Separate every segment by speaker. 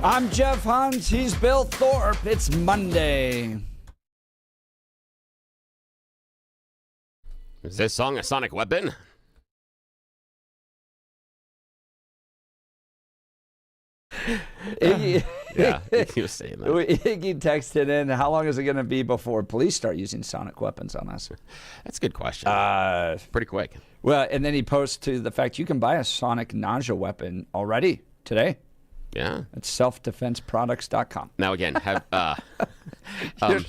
Speaker 1: I'm Jeff Hunt. He's Bill Thorpe. It's Monday.
Speaker 2: Is this song a sonic weapon?
Speaker 1: Iggy,
Speaker 2: Yeah, he was saying that.
Speaker 1: Iggy texted in, how long is it going to be before police start using sonic weapons on us?
Speaker 2: That's a good question. Pretty quick.
Speaker 1: Well, and then he posts to the fact you can buy a sonic nausea weapon already today.
Speaker 2: Yeah.
Speaker 1: It's selfdefenseproducts.com.
Speaker 2: Now again, have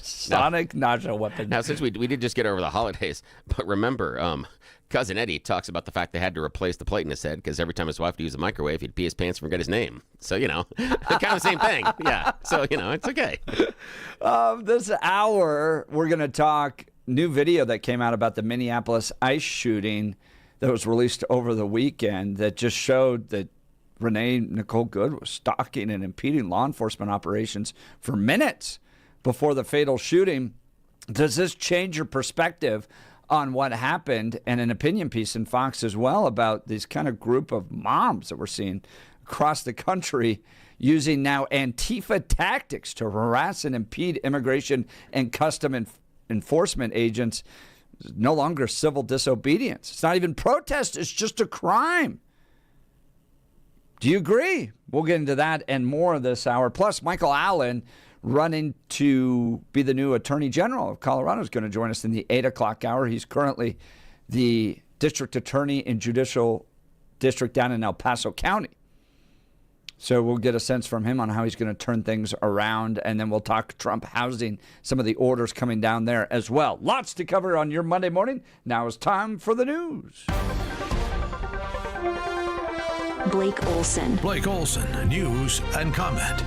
Speaker 1: Sonic nausea weapon.
Speaker 2: now since we did just get over the holidays, but remember, Cousin Eddie talks about the fact they had to replace the plate in his head because every time his wife would use the microwave, he'd pee his pants and forget his name. So, kind of the same thing. Yeah. So, it's okay.
Speaker 1: This hour, we're going to talk new video that came out about the Minneapolis ICE shooting that was released over the weekend that just showed that Renee Nicole Good was stalking and impeding law enforcement operations for minutes before the fatal shooting. Does this change your perspective on what happened? And an opinion piece in Fox as well about these kind of group of moms that we're seeing across the country using now Antifa tactics to harass and impede immigration and custom enforcement agents. It's no longer civil disobedience. It's not even protest. It's just a crime. Do you agree? We'll get into that and more this hour. Plus, Michael Allen, running to be the new Attorney General of Colorado, is going to join us in the 8 o'clock hour. He's currently the district attorney in judicial district down in El Paso County. So we'll get a sense from him on how he's going to turn things around. And then we'll talk Trump housing, some of the orders coming down there as well. Lots to cover on your Monday morning. Now it's time for the news.
Speaker 3: Blake Olson.
Speaker 4: Blake Olson, news and comment.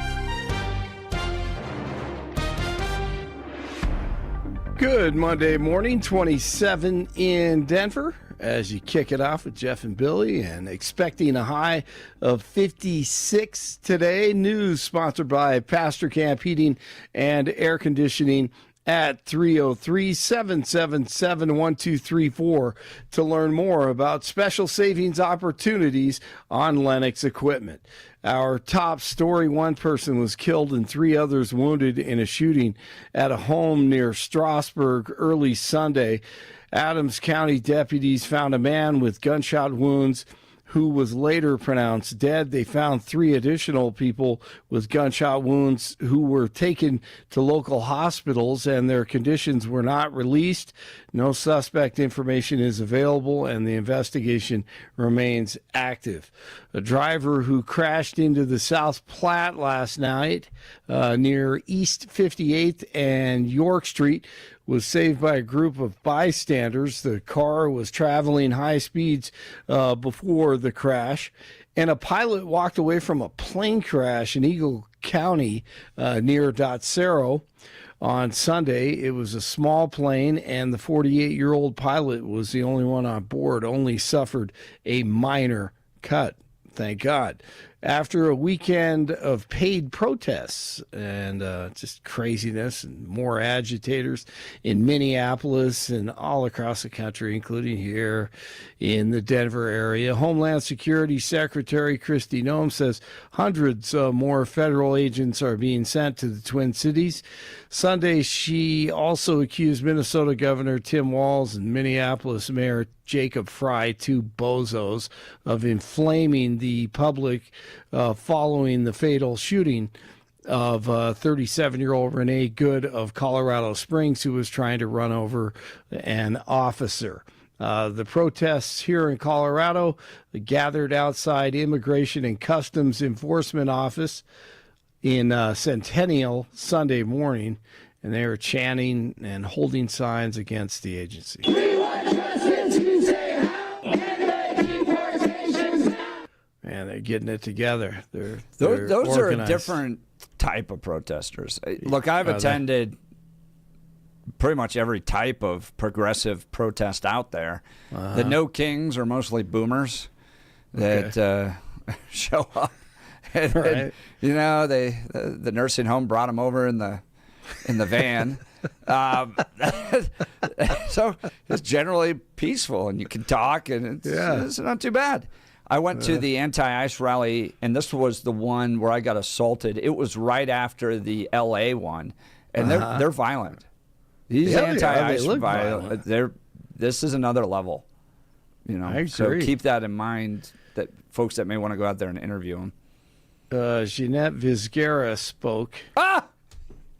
Speaker 5: Good Monday morning, 27 in Denver, as you kick it off with Jeff and Billy, and expecting a high of 56 today. News sponsored by Pastor Camp Heating and Air Conditioning at 303-777-1234 to learn more about special savings opportunities on Lennox equipment. Our top story, one person was killed and 3 others wounded in a shooting at a home near Strasburg early Sunday. Adams County deputies found a man with gunshot wounds who was later pronounced dead. They found 3 additional people with gunshot wounds who were taken to local hospitals, and their conditions were not released. No suspect information is available, and the investigation remains active. A driver who crashed into the South Platte last night near East 58th and York Street was saved by a group of bystanders. The car was traveling high speeds before the crash, and a pilot walked away from a plane crash in Eagle County near Dotsero on Sunday. It was a small plane, and the 48-year-old pilot was the only one on board, only suffered a minor cut. Thank God. After a weekend of paid protests and just craziness and more agitators in Minneapolis and all across the country, including here in the Denver area, Homeland Security Secretary Kristi Noem says hundreds more federal agents are being sent to the Twin Cities. Sunday, she also accused Minnesota Governor Tim Walz and Minneapolis Mayor Jacob Fry, 2 bozos, of inflaming the public following the fatal shooting of 37-year-old Renee Good of Colorado Springs, who was trying to run over an officer. The protests here in Colorado gathered outside Immigration and Customs Enforcement Office in Centennial Sunday morning, and they were chanting and holding signs against the agency. And they're getting it together. Those
Speaker 1: are a different type of protesters. Look, I've attended pretty much every type of progressive protest out there. The No Kings are mostly boomers that show up. And, the nursing home brought them over in the van. So it's generally peaceful, and you can talk, and it's not too bad. I went to the anti-ICE rally, and this was the one where I got assaulted. It was right after the L.A. one, and they're violent. These anti-ICE violent. This is another level. You know,
Speaker 5: I agree.
Speaker 1: so keep that in mind. That folks that may want to go out there and interview them.
Speaker 5: Jeanette Vizgara spoke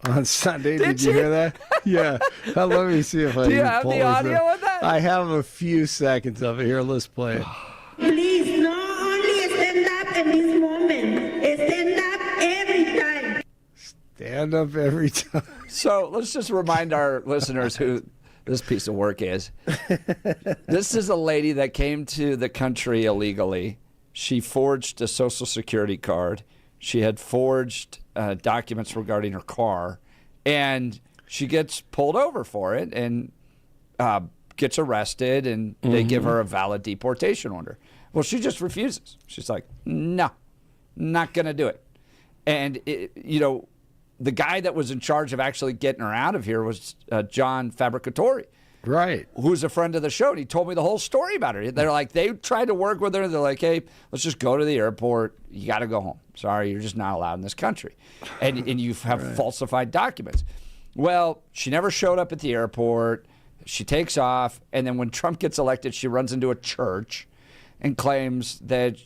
Speaker 5: on Sunday. Did you hear that? Yeah. Let me see if I
Speaker 1: Do you have the audio of that?
Speaker 5: I have a few seconds of it. Here, let's play it.
Speaker 6: Please, not only stand up in this moment, stand up every time.
Speaker 5: Stand up every time.
Speaker 1: So let's just remind our listeners who this piece of work is. This is a lady that came to the country illegally. She forged a Social Security card. She had forged documents regarding her car, and she gets pulled over for it and gets arrested, and they give her a valid deportation order. Well, she just refuses. She's like, no, not going to do it. And, the guy that was in charge of actually getting her out of here was John Fabricatori.
Speaker 5: Right.
Speaker 1: Who's a friend of the show, and he told me the whole story about her. They're like, they tried to work with her. They're like, hey, let's just go to the airport. You got to go home. Sorry, you're just not allowed in this country. And you have falsified documents. Well, she never showed up at the airport. She takes off, and then when Trump gets elected, she runs into a church and claims that,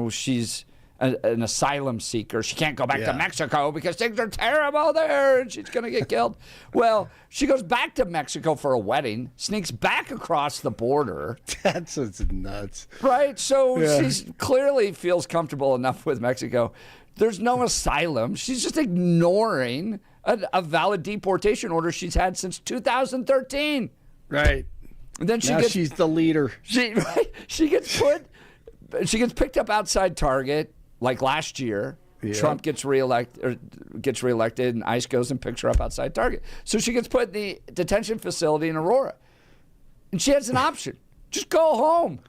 Speaker 1: she's an asylum seeker. She can't go back to Mexico because things are terrible there and she's going to get killed. Well, she goes back to Mexico for a wedding, sneaks back across the border.
Speaker 5: That's nuts.
Speaker 1: Right? So she clearly feels comfortable enough with Mexico. There's no asylum. She's just ignoring a valid deportation order she's had since 2013.
Speaker 5: Right.
Speaker 1: And then
Speaker 5: she's the leader.
Speaker 1: She gets picked up outside Target. Like last year, Trump gets reelected, and ICE goes and picks her up outside Target. So she gets put in the detention facility in Aurora, and she has an option: just go home.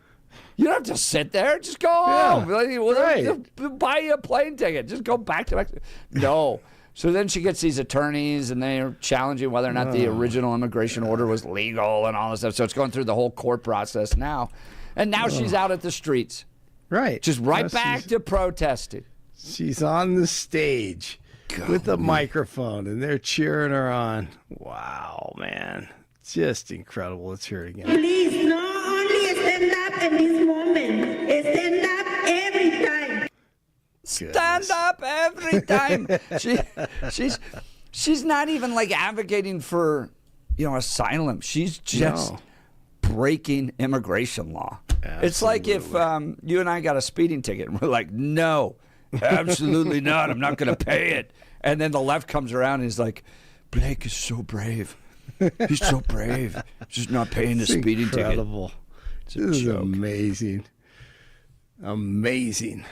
Speaker 1: You don't have to sit there. Just go home. We'll buy you a plane ticket. Just go back to Mexico. No. So then she gets these attorneys, and they're challenging whether or not the original immigration order was legal and all this stuff. So it's going through the whole court process now, and now she's out at the streets.
Speaker 5: Right.
Speaker 1: Just back to protesting.
Speaker 5: She's on the stage with a microphone, and they're cheering her on. Wow, man. Just incredible. Let's hear it again.
Speaker 6: Please, not only stand up in this moment, stand up every time.
Speaker 1: Stand up every time. She's not even like advocating for, asylum. She's just breaking immigration law. Absolutely. It's like if you and I got a speeding ticket and we're like, no, absolutely not. I'm not going to pay it. And then the left comes around and he's like, Blake is so brave. He's so brave. Just not paying the speeding
Speaker 5: incredible.
Speaker 1: Ticket.
Speaker 5: This is amazing. Amazing.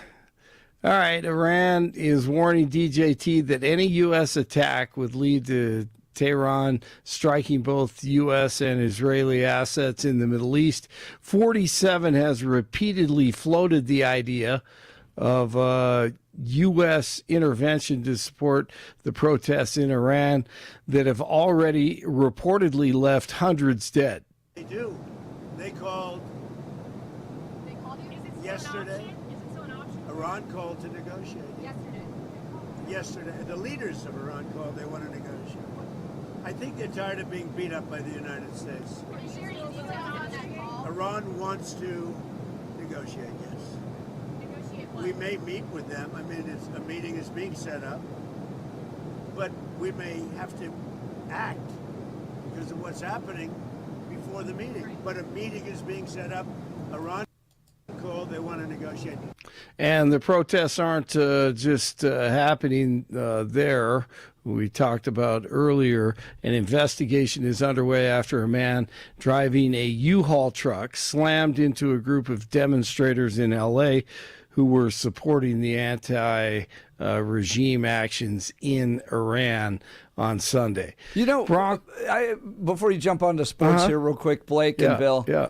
Speaker 5: All right. Iran is warning DJT that any U.S. attack would lead to Tehran striking both U.S. and Israeli assets in the Middle East. 47 has repeatedly floated the idea of U.S. intervention to support the protests in Iran that have already reportedly left hundreds dead.
Speaker 7: They do. They called
Speaker 8: you?
Speaker 7: yesterday.
Speaker 8: Is it still an option?
Speaker 7: Iran called to negotiate. Yesterday. The leaders of Iran called. They want to negotiate. I think they're tired of being beat up by the United States.
Speaker 8: Are you sharing any details on that call?
Speaker 7: Iran wants to negotiate, yes.
Speaker 8: Negotiate what?
Speaker 7: We may meet with them. I mean, a meeting is being set up. But we may have to act because of what's happening before the meeting. Right. But a meeting is being set up. Iran called. They want to negotiate.
Speaker 5: And the protests aren't just happening there. We talked about earlier, an investigation is underway after a man driving a U-Haul truck slammed into a group of demonstrators in L.A. who were supporting the anti-regime actions in Iran on Sunday.
Speaker 1: Before you jump onto sports here real quick, Blake and Bill.
Speaker 5: Yeah.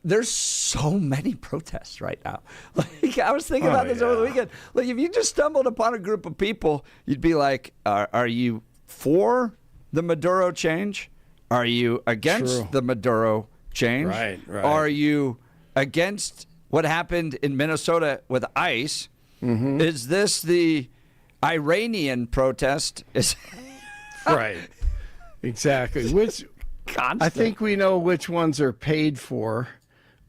Speaker 1: There's so many protests right now. Like I was thinking about this over the weekend. Like if you just stumbled upon a group of people, you'd be like, "Are you for the Maduro change? Are you against the Maduro change?
Speaker 5: Right.
Speaker 1: Are you against what happened in Minnesota with ICE. Is this the Iranian protest?
Speaker 5: Right. Exactly. I think we know which ones are paid for,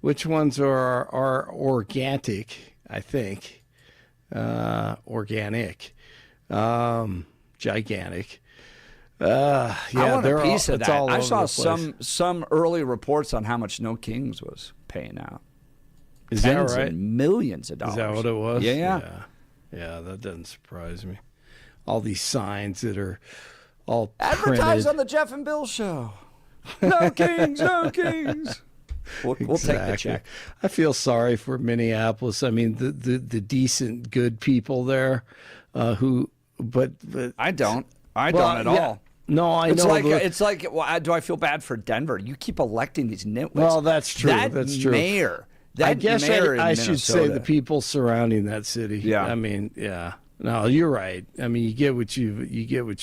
Speaker 5: which ones are organic, I think. Organic. Gigantic.
Speaker 1: I want a piece of that.
Speaker 5: all
Speaker 1: I
Speaker 5: over
Speaker 1: saw
Speaker 5: the place.
Speaker 1: some early reports on how much No Kings was paying out.
Speaker 5: Is that
Speaker 1: Tens
Speaker 5: right?
Speaker 1: and millions of dollars.
Speaker 5: Is that what it was?
Speaker 1: Yeah.
Speaker 5: Yeah, that doesn't surprise me. All these signs that are all
Speaker 1: Advertise
Speaker 5: printed.
Speaker 1: on the Jeff and Bill show. No Kings, no Kings. We'll take the
Speaker 5: Exactly.
Speaker 1: check.
Speaker 5: I feel sorry for Minneapolis. I mean, the decent, good people there, but
Speaker 1: I don't
Speaker 5: well,
Speaker 1: at
Speaker 5: yeah.
Speaker 1: all.
Speaker 5: No, I
Speaker 1: It's
Speaker 5: know.
Speaker 1: like
Speaker 5: but-
Speaker 1: it's like. Well, do I feel bad for Denver? You keep electing these nitwits.
Speaker 5: Well, that's true.
Speaker 1: That's
Speaker 5: true.
Speaker 1: Mayor.
Speaker 5: I guess
Speaker 1: mayor in
Speaker 5: I should say
Speaker 1: Minnesota.
Speaker 5: the people surrounding that city.
Speaker 1: Yeah.
Speaker 5: I mean, yeah. No, you're right. I mean, you get what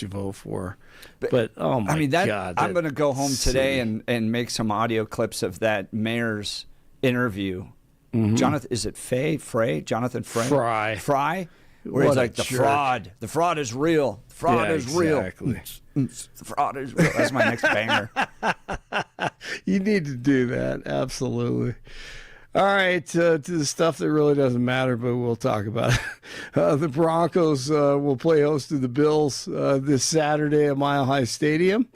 Speaker 5: you vote for. But oh my
Speaker 1: I mean,
Speaker 5: God,
Speaker 1: I'm going to go home today
Speaker 5: city.
Speaker 1: and make some audio clips of that mayor's interview.
Speaker 5: Mm-hmm.
Speaker 1: Jonathan, is it Frey? Jonathan Frey?
Speaker 5: Fry.
Speaker 1: Where he's
Speaker 5: What a
Speaker 1: like, the
Speaker 5: jerk.
Speaker 1: fraud. The fraud is real. The fraud
Speaker 5: Yeah,
Speaker 1: is real.
Speaker 5: exactly.
Speaker 1: The fraud is real. That's my next banger.
Speaker 5: You need to do that. Absolutely. All right, to the stuff that really doesn't matter, but we'll talk about it. The Broncos will play host to the Bills this Saturday at Mile High Stadium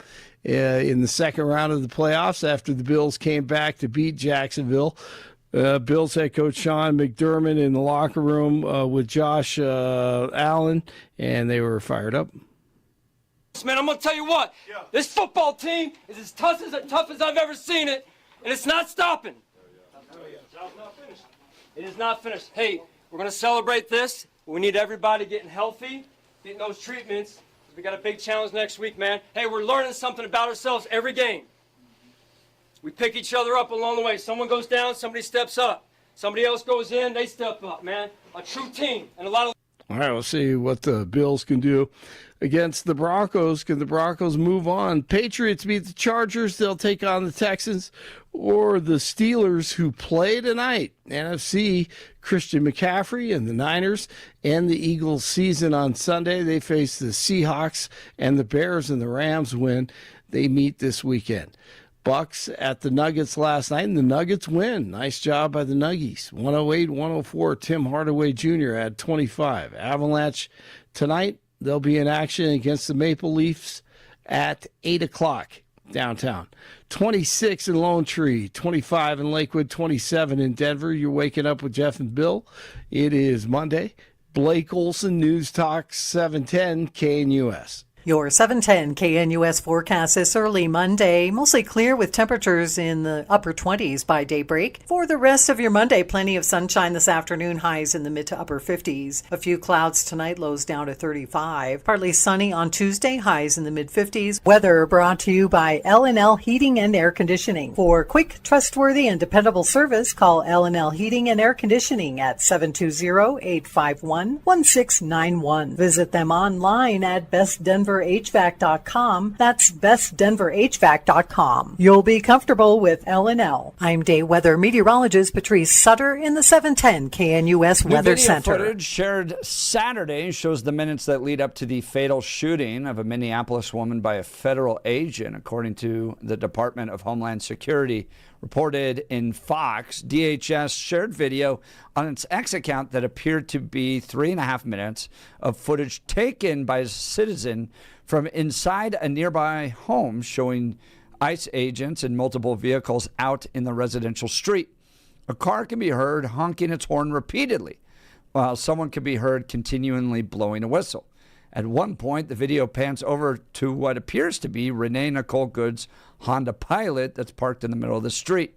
Speaker 5: in the second round of the playoffs after the Bills came back to beat Jacksonville. Bills head coach Sean McDermott in the locker room with Josh Allen, and they were fired up.
Speaker 9: Man, I'm gonna tell you what. This football team is as tough as I've ever seen it, and it's not stopping. Job's not finished. It is not finished. Hey, we're gonna celebrate this. We need everybody getting healthy, getting those treatments. We got a big challenge next week, man. Hey, we're learning something about ourselves every game. We pick each other up along the way. Someone goes down, somebody steps up. Somebody else goes in, they step up, man. A true team, and a lot of.
Speaker 5: All right, we'll see what the Bills can do against the Broncos. Can the Broncos move on? Patriots beat the Chargers. They'll take on the Texans or the Steelers, who play tonight. NFC, Christian McCaffrey and the Niners and the Eagles season on Sunday. They face the Seahawks, and the Bears and the Rams win. They meet this weekend. Bucks at the Nuggets last night, and the Nuggets win. Nice job by the Nuggies. 108-104. Tim Hardaway Jr. had 25. Avalanche tonight, they'll be in action against the Maple Leafs at 8 o'clock downtown. 26 in Lone Tree, 25 in Lakewood, 27 in Denver. You're waking up with Jeff and Bill. It is Monday. Blake Olson, News Talk 710 KNUS.
Speaker 10: Your 710 KNUS forecast this early Monday. Mostly clear with temperatures in the upper 20s by daybreak. For the rest of your Monday, plenty of sunshine this afternoon, highs in the mid to upper 50s. A few clouds tonight, lows down to 35. Partly sunny on Tuesday, highs in the mid 50s. Weather brought to you by L&L Heating and Air Conditioning. For quick, trustworthy, and dependable service, call L&L Heating and Air Conditioning at 720-851-1691. Visit them online at bestdenverhvac.com. That's bestdenverhvac.com. You'll be comfortable with L&L. I'm day weather meteorologist Patrice Sutter in the 710 KNUS
Speaker 1: New
Speaker 10: Weather
Speaker 1: video
Speaker 10: Center.
Speaker 1: footage shared Saturday shows the minutes that lead up to the fatal shooting of a Minneapolis woman by a federal agent, according to the Department of Homeland Security. Reported in Fox, DHS shared video on its X account that appeared to be 3.5 minutes of footage taken by a citizen from inside a nearby home, showing ICE agents and multiple vehicles out in the residential street. A car can be heard honking its horn repeatedly, while someone can be heard continually blowing a whistle. At one point, the video pans over to what appears to be Renee Nicole Good's Honda Pilot that's parked in the middle of the street.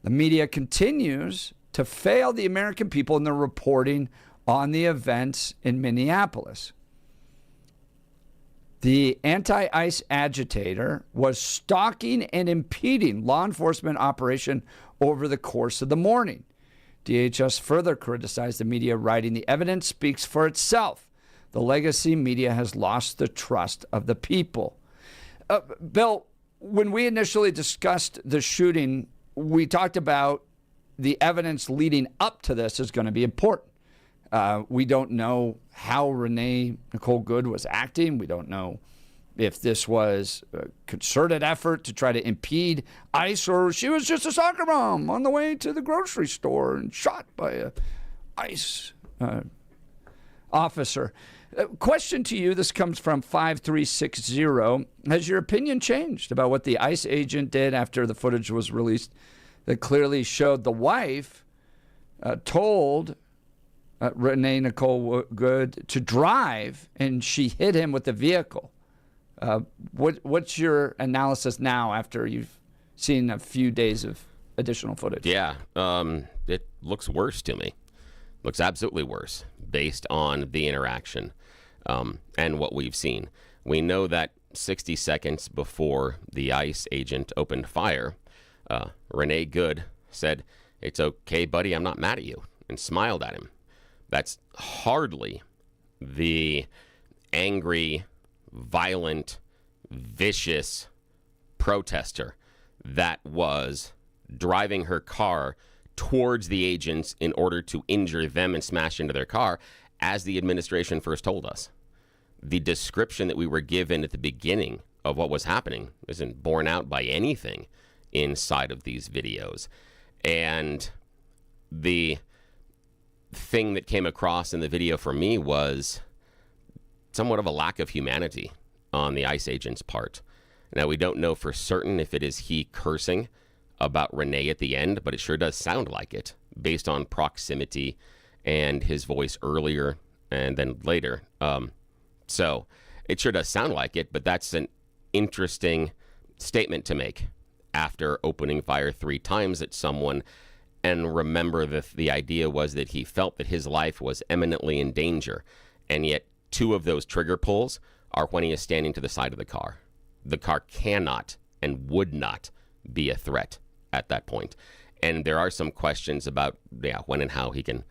Speaker 1: The media continues to fail the American people in their reporting on the events in Minneapolis. The anti-ICE agitator was stalking and impeding law enforcement operation over the course of the morning. DHS further criticized the media, writing, "The evidence speaks for itself. The legacy media has lost the trust of the people." Bill, when we initially discussed the shooting, we talked about the evidence leading up to this is going to be important. We don't know how Renee Nicole Good was acting. We don't know if this was a concerted effort to try to impede ICE, or she was just a soccer mom on the way to the grocery store and shot by a ICE officer. Question to you, this comes from 5360. Has your opinion changed about what the ICE agent did after the footage was released that clearly showed the wife told Renee Nicole Good to drive, and she hit him with the vehicle? What's your analysis now after you've seen a few days of additional footage?
Speaker 2: Yeah, it looks worse to me. Looks absolutely worse based on the interaction and what we've seen. We know that 60 seconds before the ICE agent opened fire, Renee Good said, "It's okay, buddy, I'm not mad at you," and smiled at him. That's hardly the angry, violent, vicious protester that was driving her car towards the agents in order to injure them and smash into their car, as the administration first told us. The description that we were given at the beginning of what was happening isn't borne out by anything inside of these videos. And the thing that came across in the video for me was somewhat of a lack of humanity on the ICE agent's part. Now, we don't know for certain if it is he cursing about Renee at the end, but it sure does sound like it based on proximity and his voice earlier and then later. So it sure does sound like it, but that's an interesting statement to make after opening fire 3 times at someone. And remember, the idea was that he felt that his life was eminently in danger. And yet 2 of those trigger pulls are when he is standing to the side of the car. The car cannot and would not be a threat at that point. And there are some questions about when and how he can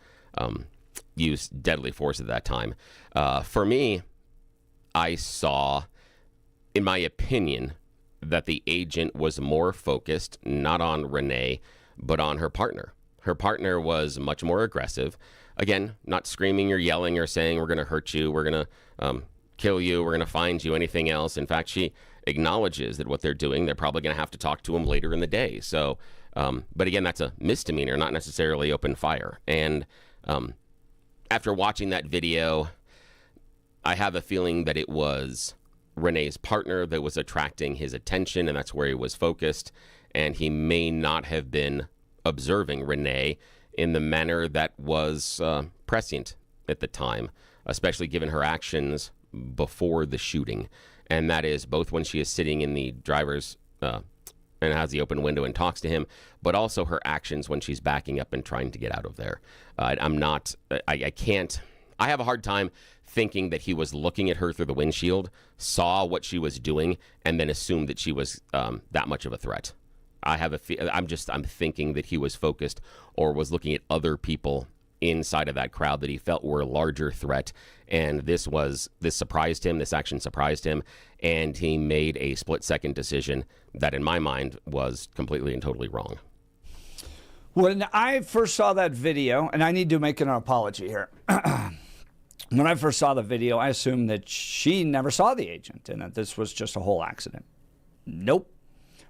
Speaker 2: use deadly force at that time. For me, I saw, in my opinion, that the agent was more focused not on Renee, but on her partner. Her partner was much more aggressive. Again, not screaming or yelling or saying, "We're going to hurt you, we're going to kill you, we're going to find you," anything else. In fact, she acknowledges that what they're doing, they're probably going to have to talk to him later in the day. So, but again, that's a misdemeanor, not necessarily open fire. And after watching that video, I have a feeling that it was Renee's partner that was attracting his attention, and that's where he was focused. And he may not have been observing Renee in the manner that was prescient at the time, especially given her actions before the shooting. And that is both when she is sitting in the driver's and has the open window and talks to him, but also her actions when she's backing up and trying to get out of there. I have a hard time thinking that he was looking at her through the windshield, saw what she was doing, and then assumed that she was that much of a threat. I'm thinking that he was focused or was looking at other people inside of that crowd that he felt were a larger threat. And this surprised him. This action surprised him. And he made a split-second decision that, in my mind, was completely and totally wrong.
Speaker 1: When I first saw that video, and I need to make an apology here. When I first saw the video, I assumed that she never saw the agent and that this was just a whole accident. Nope.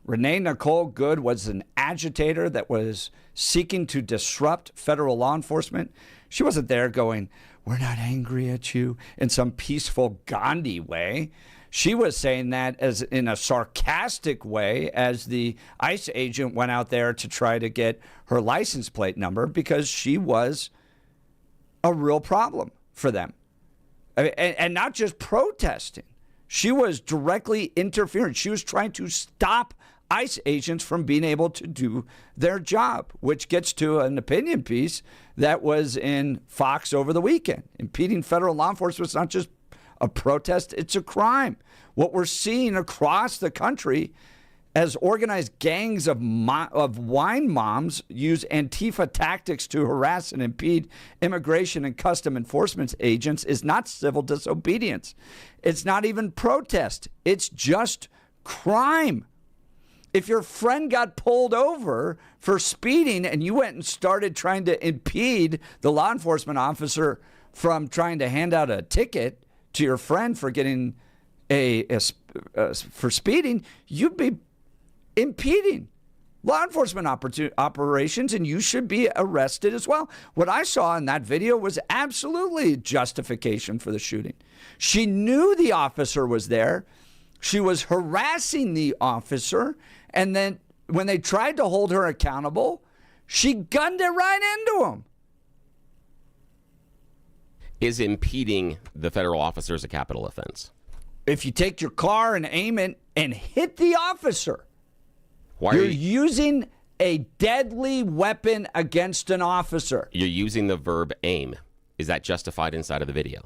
Speaker 1: Renee Nicole Good was an agitator that was seeking to disrupt federal law enforcement. She wasn't there going, "We're not angry at you," in some peaceful Gandhi way. She was saying that as in a sarcastic way as the ICE agent went out there to try to get her license plate number, because she was a real problem for them. And not just protesting. She was directly interfering. She was trying to stop ICE agents from being able to do their job, which gets to an opinion piece that was in Fox over the weekend. Impeding federal law enforcement is not just a protest, it's a crime. What we're seeing across the country as organized gangs of wine moms use Antifa tactics to harass and impede immigration and custom enforcement agents is not civil disobedience. It's not even protest. It's just crime. If your friend got pulled over for speeding and you went and started trying to impede the law enforcement officer from trying to hand out a ticket to your friend for getting for speeding, you'd be impeding law enforcement operations, and you should be arrested as well. What I saw in that video was absolutely justification for the shooting. She knew the officer was there. She was harassing the officer, and then when they tried to hold her accountable, she gunned it right into him.
Speaker 2: Is impeding the federal officers a capital offense?
Speaker 1: If you take your car and aim it and hit the officer,
Speaker 2: Why
Speaker 1: you're
Speaker 2: are you
Speaker 1: using a deadly weapon against an officer.
Speaker 2: You're using the verb aim. Is that justified inside of the video?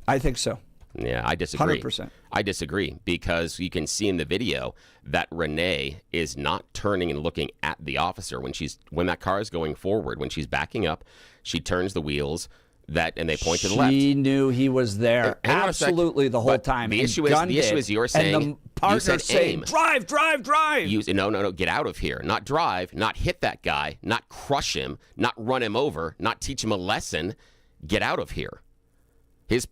Speaker 1: I think so.
Speaker 2: Yeah, I disagree.
Speaker 1: 100%.
Speaker 2: I disagree because you can see in the video that Renee is not turning and looking at the officer when that car is going forward. When she's backing up, she turns the wheels and they point to the left.
Speaker 1: She knew he was there
Speaker 2: Hang on a sec.
Speaker 1: absolutely the whole
Speaker 2: But
Speaker 1: time.
Speaker 2: The
Speaker 1: and
Speaker 2: issue
Speaker 1: gunned
Speaker 2: is
Speaker 1: it,
Speaker 2: you're saying
Speaker 1: and the partner
Speaker 2: you said
Speaker 1: saying,
Speaker 2: aim.
Speaker 1: drive, drive, drive.
Speaker 2: No, get out of here. Not drive, not hit that guy, not crush him, not run him over, not teach him a lesson. Get out of here.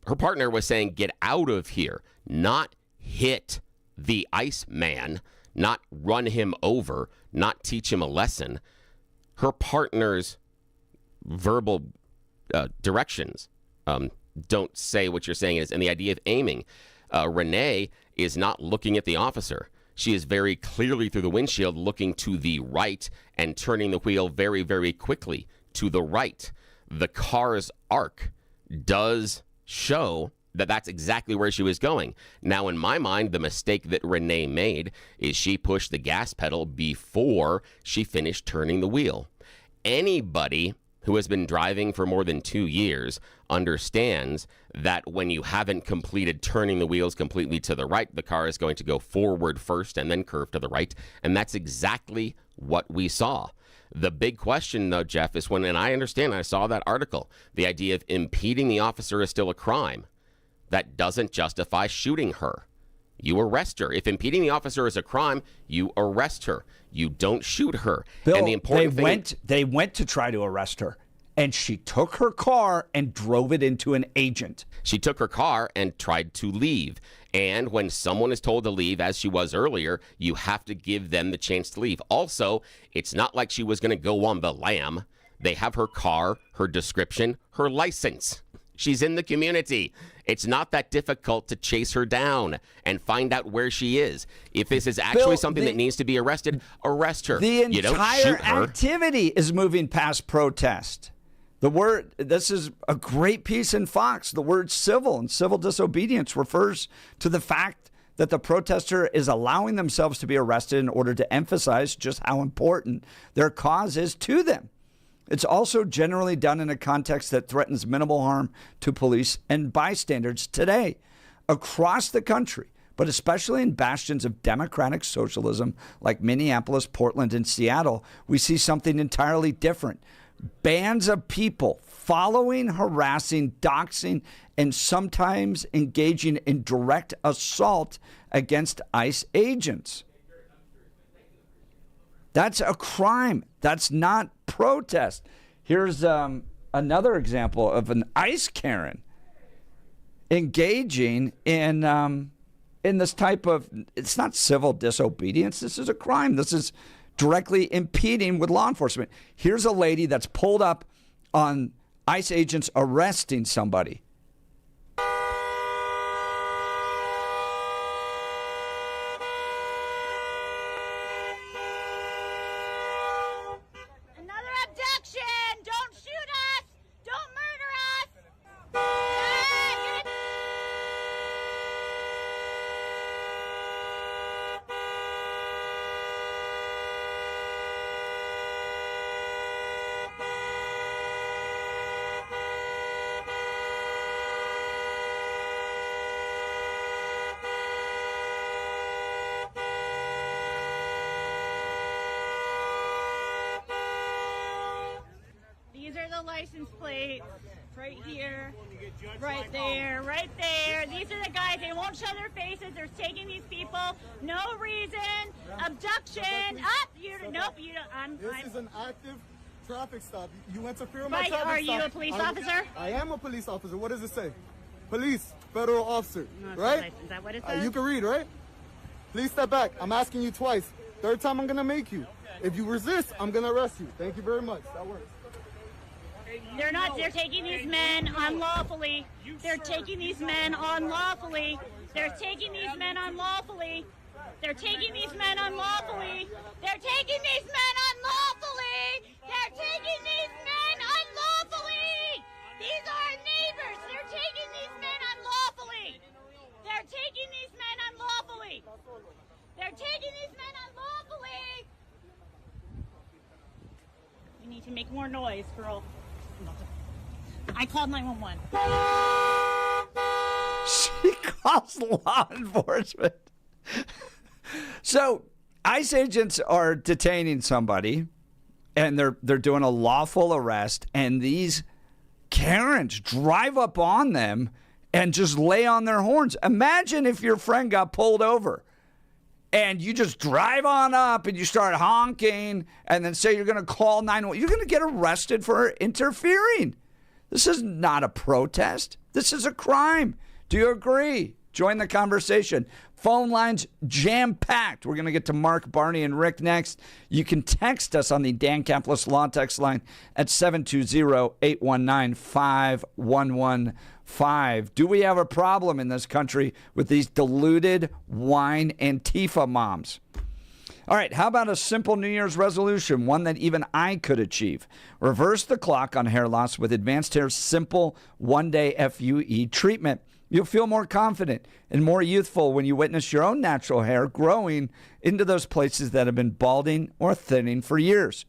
Speaker 2: Her partner was saying, get out of here, not hit the Iceman, not run him over, not teach him a lesson. Her partner's verbal directions don't say what you're saying is, and the idea of aiming. Renee is not looking at the officer. She is very clearly through the windshield looking to the right and turning the wheel very, very quickly to the right. The car's arc does show that that's exactly where she was going. Now, in my mind, the mistake that Renee made is she pushed the gas pedal before she finished turning the wheel. Anybody who has been driving for more than 2 years understands that when you haven't completed turning the wheels completely to the right, the car is going to go forward first and then curve to the right. And that's exactly what we saw. The big question, though, Jeff, is and I understand, I saw that article, the idea of impeding the officer is still a crime. That doesn't justify shooting her. You arrest her. If impeding the officer is a crime, you arrest her. You don't shoot her.
Speaker 1: Bill,
Speaker 2: and the important
Speaker 1: they went to try to arrest her, and she took her car and drove it into an agent.
Speaker 2: She took her car and tried to leave. And when someone is told to leave, as she was earlier, you have to give them the chance to leave. Also, it's not like she was going to go on the lam. They have her car, her description, her license. She's in the community. It's not that difficult to chase her down and find out where she is. If this is actually
Speaker 1: Bill,
Speaker 2: something that needs to be arrested, arrest her.
Speaker 1: The
Speaker 2: You don't
Speaker 1: entire
Speaker 2: shoot her.
Speaker 1: activity is moving past protest. This is a great piece in Fox. The word civil and civil disobedience refers to the fact that the protester is allowing themselves to be arrested in order to emphasize just how important their cause is to them. It's also generally done in a context that threatens minimal harm to police and bystanders today. Across the country, but especially in bastions of democratic socialism like Minneapolis, Portland, and Seattle, we see something entirely different. Bands of people following, harassing, doxing, and sometimes engaging in direct assault against ICE agents. That's a crime. That's not protest. Here's another example of an ICE Karen engaging in this type of, it's not civil disobedience. This is a crime. This is directly impeding with law enforcement. Here's a lady that's pulled up on ICE agents arresting somebody.
Speaker 8: Another abduction! Don't shoot us! Don't murder us! These are the license plates Right here, right there, right there. These are the guys. They won't show their faces. They're taking these people. No reason. Abduction. Up. Nope. You don't.
Speaker 11: This is an active traffic stop. You interfere with my
Speaker 8: Right,
Speaker 11: traffic
Speaker 8: are
Speaker 11: stop.
Speaker 8: you a police officer?
Speaker 11: I am a police officer. What does it say? Police, federal officer, right?
Speaker 8: Is that what it says?
Speaker 11: You can read, right? Please step back. I'm asking you twice. Third time, I'm gonna make you. If you resist, I'm gonna arrest you. Thank you very much. That works.
Speaker 8: They're not. They're taking these men unlawfully. They're taking these men unlawfully. They're taking these men unlawfully. They're taking these men unlawfully. They're taking these men unlawfully. They're taking these men unlawfully. These are our neighbors. They're taking these men unlawfully. They're taking these men unlawfully. They're taking these men unlawfully. You need to make more noise, girl. I called 911.
Speaker 1: She calls law enforcement. So ICE agents are detaining somebody, and they're doing a lawful arrest, and these Karens drive up on them and just lay on their horns. Imagine if your friend got pulled over and you just drive on up and you start honking and then say you're going to call 911. You're going to get arrested for interfering. This is not a protest. This is a crime. Do you agree? Join the conversation. Phone lines jam-packed. We're going to get to Mark, Barney, and Rick next. You can text us on the Dan Caplis Law text line at 720-819-5115. Do we have a problem in this country with these deluded whine Antifa moms? All right, how about a simple New Year's resolution, one that even I could achieve? Reverse the clock on hair loss with Advanced Hair's simple one-day FUE treatment. You'll feel more confident and more youthful when you witness your own natural hair growing into those places that have been balding or thinning for years.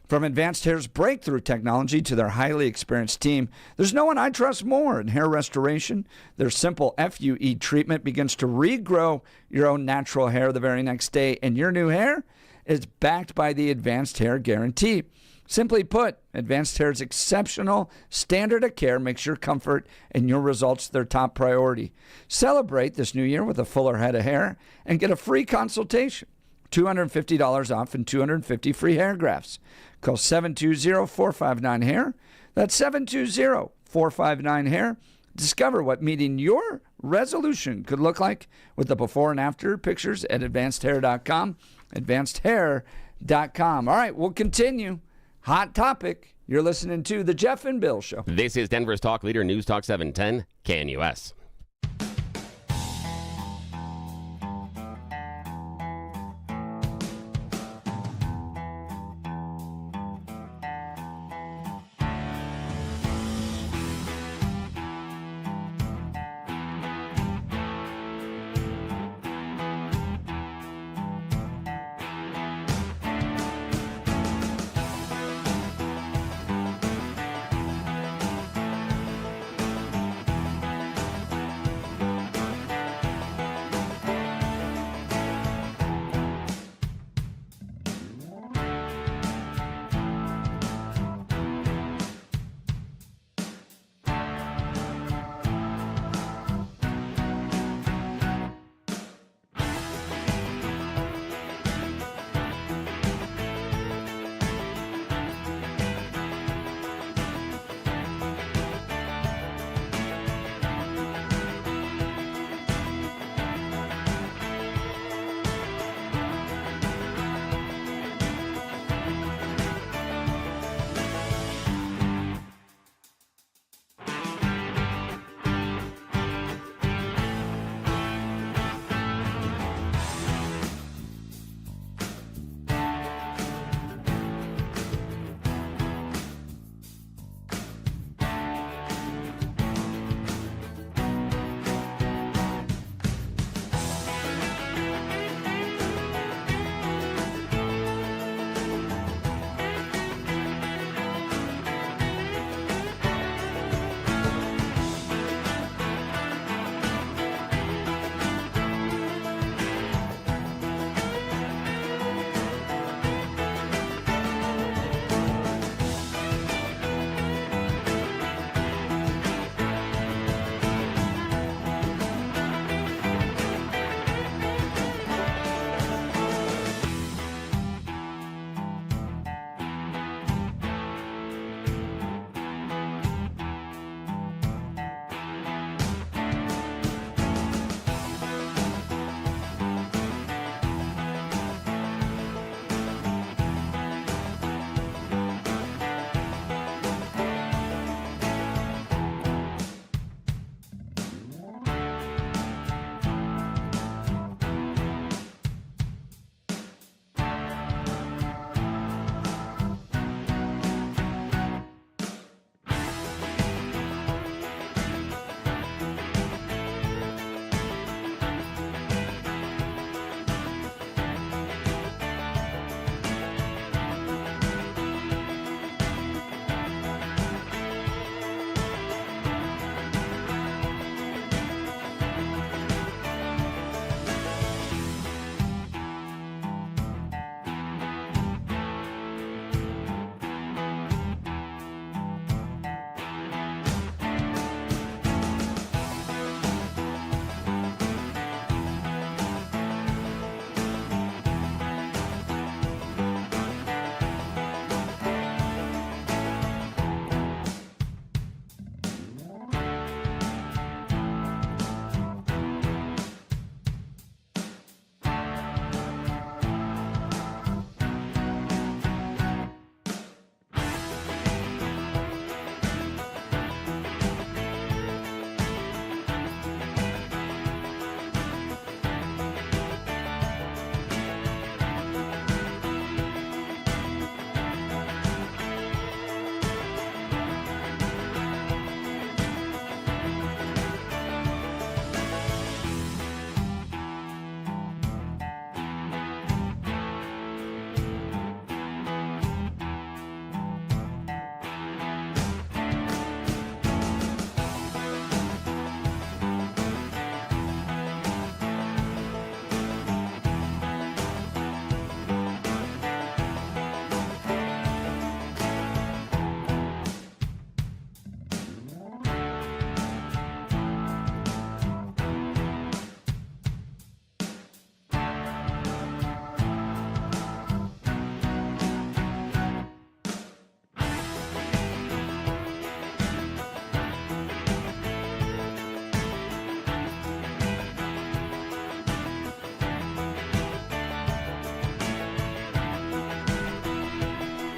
Speaker 1: From Advanced Hair's breakthrough technology to their highly experienced team, there's no one I trust more in hair restoration. Their simple FUE treatment begins to regrow your own natural hair the very next day, and your new hair is backed by the Advanced Hair Guarantee. Simply put, Advanced Hair's exceptional standard of care makes your comfort and your results their top priority. Celebrate this new year with a fuller head of hair and get a free consultation. $250 off and 250 free hair grafts. Call 720-459-HAIR. That's 720-459-HAIR. Discover what meeting your resolution could look like with the before and after pictures at advancedhair.com. Advancedhair.com. All right, we'll continue. Hot topic. You're listening to The Jeff and Bill Show.
Speaker 2: This is Denver's talk leader, News Talk 710, KNUS.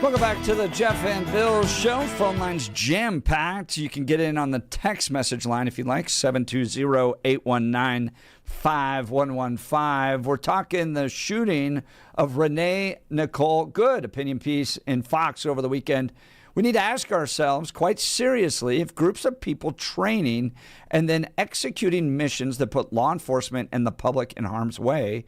Speaker 1: Welcome back to the Jeff and Bill Show. Phone lines jam-packed. You can get in on the text message line if you like, 720-819-5115. We're talking the shooting of Renee Nicole Good, opinion piece in Fox over the weekend. We need to ask ourselves quite seriously if groups of people training and then executing missions that put law enforcement and the public in harm's way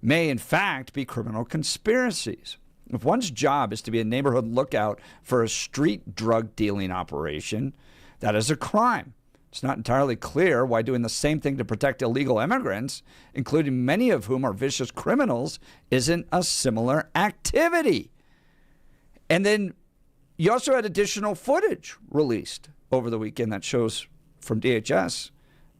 Speaker 1: may in fact be criminal conspiracies. If one's job is to be a neighborhood lookout for a street drug dealing operation, that is a crime. It's not entirely clear why doing the same thing to protect illegal immigrants, including many of whom are vicious criminals, isn't a similar activity. And then you also had additional footage released over the weekend that shows from DHS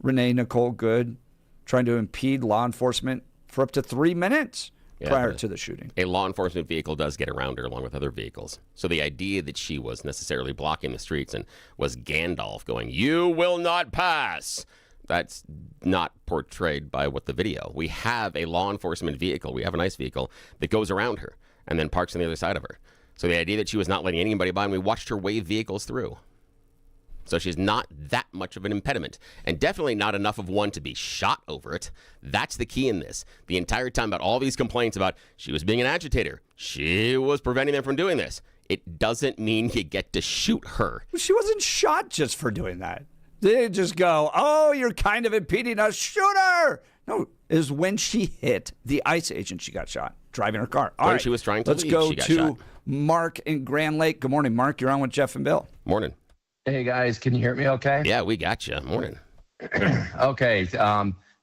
Speaker 1: Renee Nicole Good trying to impede law enforcement for up to 3 minutes. Prior to the shooting.
Speaker 2: A law enforcement vehicle does get around her along with other vehicles. So the idea that she was necessarily blocking the streets and was Gandalf going, "You will not pass," that's not portrayed by what the video. We have a law enforcement vehicle. We have a nice vehicle that goes around her and then parks on the other side of her. So the idea that she was not letting anybody by, and we watched her wave vehicles through. So she's not that much of an impediment, and definitely not enough of one to be shot over it. That's the key in this. The entire time about all these complaints about she was being an agitator, she was preventing them from doing this. It doesn't mean you get to shoot her.
Speaker 1: She wasn't shot just for doing that. They didn't just go, "Oh, you're kind of impeding us, shoot her." No, it was when she hit the ICE agent, she got shot, driving her car. All right,
Speaker 2: she was trying to
Speaker 1: let's
Speaker 2: leave,
Speaker 1: go
Speaker 2: she got
Speaker 1: to
Speaker 2: shot.
Speaker 1: Mark in Grand Lake. Good morning, Mark. You're on with Jeff and Bill.
Speaker 2: Morning.
Speaker 12: Hey, guys. Can you hear me okay?
Speaker 2: Yeah, we got you. Morning.
Speaker 12: Okay.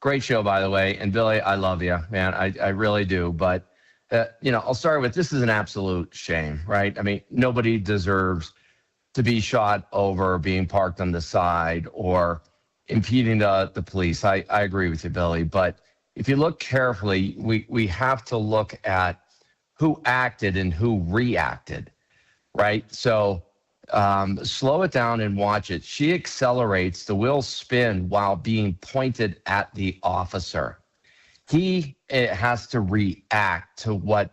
Speaker 12: Great show, by the way. And Billy, I love you, man. I really do. But, I'll start with this is an absolute shame, right? I mean, nobody deserves to be shot over being parked on the side or impeding the police. I agree with you, Billy. But if you look carefully, we have to look at who acted and who reacted, right? So slow it down and watch it. She accelerates, the wheels spin while being pointed at the officer. He has to react to what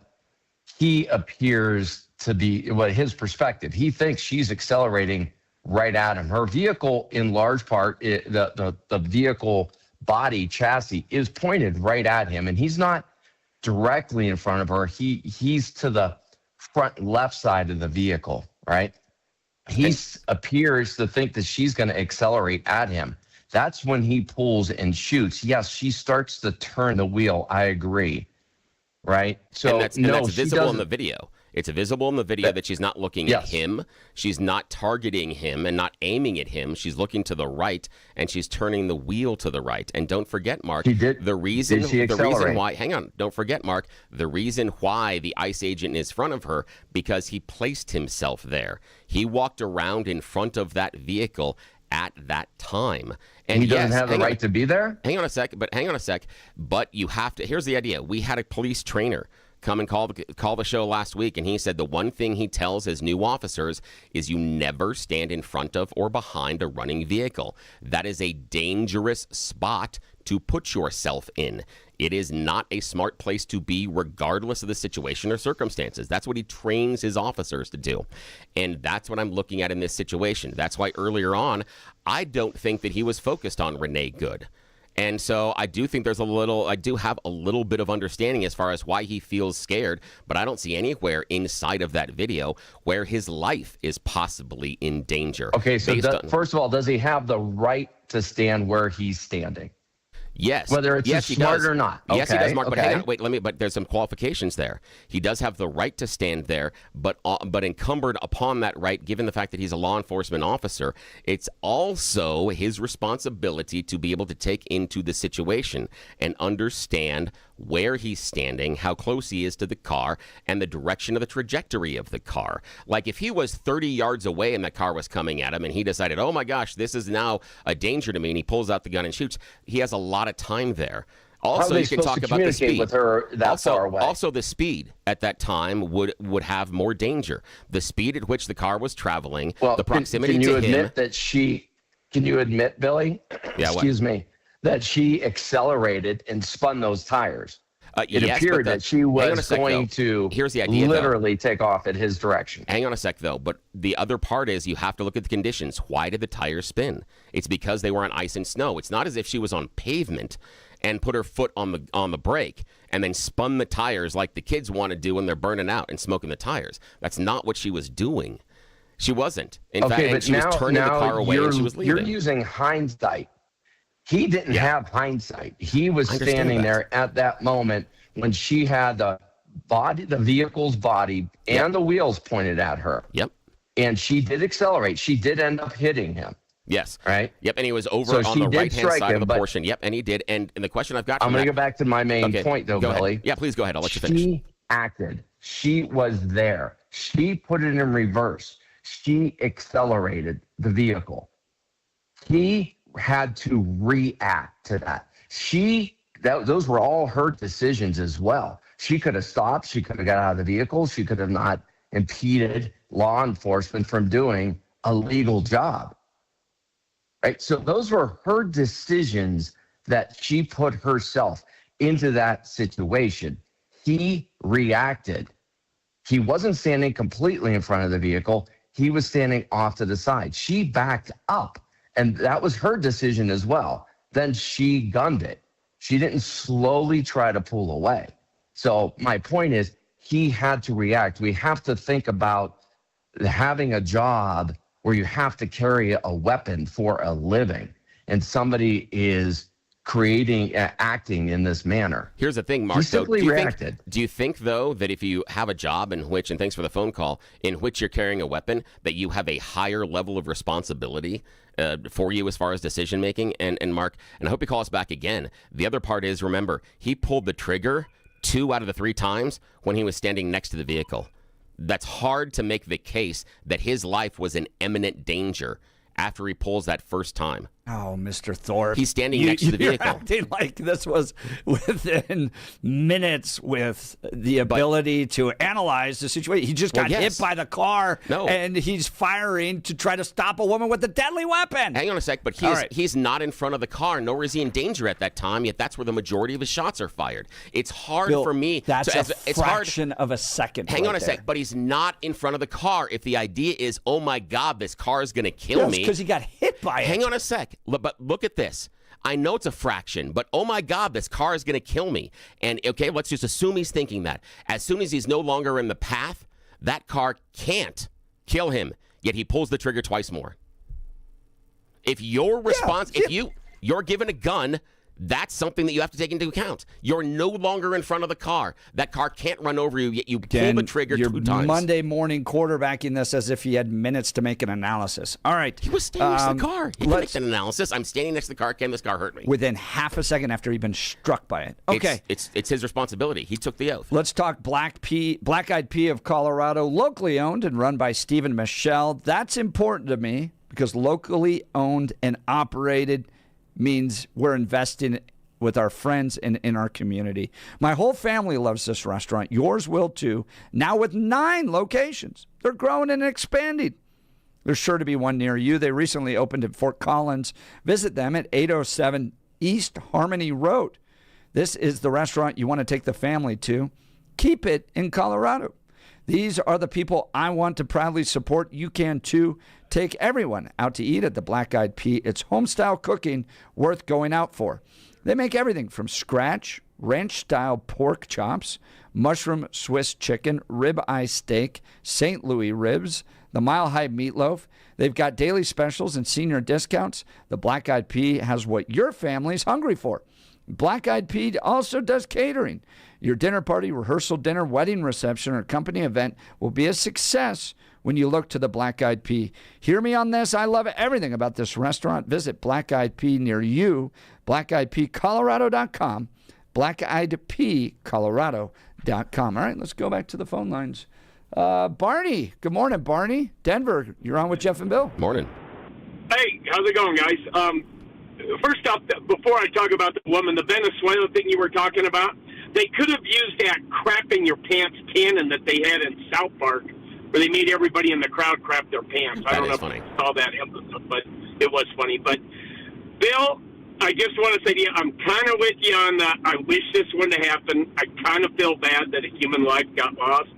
Speaker 12: he appears to be, what his perspective. He thinks she's accelerating right at him. Her vehicle, in large part, the vehicle body chassis is pointed right at him, and he's not directly in front of her. He's to the front left side of the vehicle, right? He appears to think that she's going to accelerate at him. That's when he pulls and shoots. Yes, she starts to turn the wheel. I agree, right? So
Speaker 2: and that's visible in the video. It's visible in the video that she's not looking at him. She's not targeting him and not aiming at him. She's looking to the right, and she's turning the wheel to the right. And don't forget, Mark, the reason why, hang on, don't forget, Mark, the reason why the ICE agent is in front of her, because he placed himself there. He walked around in front of that vehicle at that time. And
Speaker 12: he doesn't have the right to be there?
Speaker 2: Hang on a sec. But you have to, here's the idea. We had a police trainer come and call the show last week, and he said the one thing he tells his new officers is you never stand in front of or behind a running vehicle. That is a dangerous spot to put yourself in. It is not a smart place to be regardless of the situation or circumstances. That's what he trains his officers to do. And that's what I'm looking at in this situation. That's why earlier on, I don't think that he was focused on Renee Good. And so I do think I do have a little bit of understanding as far as why he feels scared, but I don't see anywhere inside of that video where his life is possibly in danger.
Speaker 12: Okay, so first of all, does he have the right to stand where he's standing?
Speaker 2: Yes.
Speaker 12: Whether it's smart or not.
Speaker 2: Yes, he does, Mark. But hang on, but there's some qualifications there. He does have the right to stand there, but encumbered upon that right, given the fact that he's a law enforcement officer, it's also his responsibility to be able to take into the situation and understand where he's standing, how close he is to the car, and the direction of the trajectory of the car. Like if he was 30 yards away and that car was coming at him and he decided, oh my gosh, this is now a danger to me, and he pulls out the gun and shoots, he has a lot of time there. Also, you can talk about the speed.
Speaker 12: With her that far away?
Speaker 2: Also, the speed at that time would have more danger. The speed at which the car was traveling, the proximity to him.
Speaker 12: Can you admit, Billy?
Speaker 2: Yeah,
Speaker 12: Excuse me. That she accelerated and spun those tires. It
Speaker 2: yes,
Speaker 12: appeared
Speaker 2: but
Speaker 12: that she was going to
Speaker 2: here's the idea,
Speaker 12: literally take off at his direction.
Speaker 2: Hang on a sec, though. But the other part is you have to look at the conditions. Why did the tires spin? It's because they were on ice and snow. It's not as if she was on pavement and put her foot on the brake and then spun the tires like the kids want to do when they're burning out and smoking the tires. That's not what she was doing. She wasn't. In fact, and she was turning the car away and she was leaving.
Speaker 12: You're using hindsight. He didn't have hindsight. He was standing there at that moment when she had the vehicle's body and the wheels pointed at her.
Speaker 2: Yep.
Speaker 12: And she did accelerate. She did end up hitting him.
Speaker 2: Yes.
Speaker 12: Right?
Speaker 2: Yep, and he was over on the right-hand side of the portion. Yep, and he did. And the question I've got
Speaker 12: I'm going to go back to my main point, though, Billy.
Speaker 2: Yeah, please go ahead. I'll let you finish.
Speaker 12: She acted. She was there. She put it in reverse. She accelerated the vehicle. He had to react to that. Those were all her decisions as well. She could have stopped. She could have got out of the vehicle. She could have not impeded law enforcement from doing a legal job. Right? So those were her decisions that she put herself into that situation. He reacted. He wasn't standing completely in front of the vehicle. He was standing off to the side. She backed up. And that was her decision as well. Then she gunned it. She didn't slowly try to pull away. So my point is, he had to react. We have to think about having a job where you have to carry a weapon for a living, and somebody is acting in this manner.
Speaker 2: Here's the thing, Mark.
Speaker 12: He simply reacted.
Speaker 2: Do you think, though, that if you have a job in which, and thanks for the phone call, in which you're carrying a weapon, that you have a higher level of responsibility for you as far as decision making? And Mark, and I hope you call us back again. The other part is, remember, he pulled the trigger 2 out of the 3 times when he was standing next to the vehicle. That's hard to make the case that his life was in imminent danger after he pulls that first time.
Speaker 1: Oh, Mr. Thorpe.
Speaker 2: He's standing next to the vehicle.
Speaker 1: You're acting like this was within minutes with the ability to analyze the situation. He just got hit by the car, and he's firing to try to stop a woman with a deadly weapon.
Speaker 2: Hang on a sec, but he's not in front of the car, nor is he in danger at that time, yet that's where the majority of his shots are fired. It's hard for me.
Speaker 1: That's a fraction of a second.
Speaker 2: Hang on a sec, but he's not in front of the car. If the idea is, oh my God, this car is going to kill me.
Speaker 1: because he got hit by it.
Speaker 2: Hang on a sec. But look at this. I know it's a fraction, but oh my God, this car is going to kill me. And okay, let's just assume he's thinking that. As soon as he's no longer in the path, that car can't kill him, yet he pulls the trigger twice more. If your response, if you're given a gun, that's something that you have to take into account. You're no longer in front of the car. That car can't run over you, yet you pull the trigger 2 times.
Speaker 1: Monday morning quarterbacking this as if he had minutes to make an analysis. All right.
Speaker 2: He was standing next to the car. He can make an analysis. I'm standing next to the car. Can this car hurt me?
Speaker 1: Within half a second after he'd been struck by it. Okay.
Speaker 2: It's his responsibility. He took the oath.
Speaker 1: Let's talk Black Eyed Pea of Colorado, locally owned and run by Stephen Michelle. That's important to me because locally owned and operated means we're investing with our friends and in our community. My whole family loves this restaurant. Yours will too. Now with 9 locations. They're growing and expanding. There's sure to be one near you. They recently opened in Fort Collins. Visit them at 807 East Harmony Road. This is the restaurant you want to take the family to. Keep it in Colorado. These are the people I want to proudly support. You can too. Take everyone out to eat at the Black Eyed Pea. It's home-style cooking worth going out for. They make everything from scratch, ranch-style pork chops, mushroom Swiss chicken, rib-eye steak, St. Louis ribs, the mile-high meatloaf. They've got daily specials and senior discounts. The Black Eyed Pea has what your family's hungry for. Black Eyed Pea also does catering. Your dinner party, rehearsal dinner, wedding reception, or company event will be a success when you look to the Black Eyed Pea. Hear me on this. I love everything about this restaurant. Visit Black Eyed Pea near you, blackeyedpeacolorado.com, blackeyedpeacolorado.com. All right, let's go back to the phone lines. Barney, good morning, Barney. Denver, you're on with Jeff and Bill.
Speaker 2: Morning.
Speaker 13: Hey, how's it going, guys? First off, before I talk about the woman, the Venezuela thing you were talking about, they could have used that crap in your pants cannon that they had in South Park, where they made everybody in the crowd crap their pants. I don't know if you saw that episode, but it was funny. But, Bill, I just want to say to you, I'm kind of with you on that. I wish this wouldn't have happened. I kind of feel bad that a human life got lost.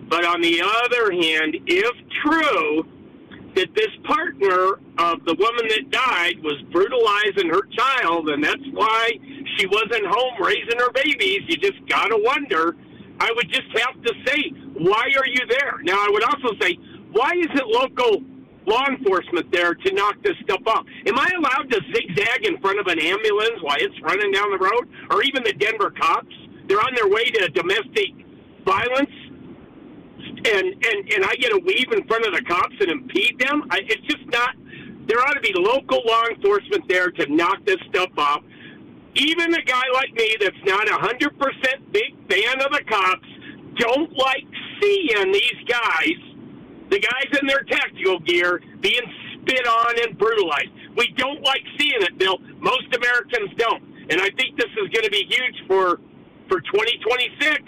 Speaker 13: But on the other hand, if true that this partner of the woman that died was brutalizing her child, and that's why she wasn't home raising her babies, you just got to wonder. I would just have to say, why are you there? Now, I would also say, why isn't local law enforcement there to knock this stuff off? Am I allowed to zigzag in front of an ambulance while it's running down the road? Or even the Denver cops? They're on their way to domestic violence, and I get to weave in front of the cops and impede them? It's just not. There ought to be local law enforcement there to knock this stuff off. Even a guy like me that's not 100% big fan of the cops don't like seeing these guys, the guys in their tactical gear, being spit on and brutalized. We don't like seeing it, Bill. Most Americans don't. And I think this is going to be huge for 2026.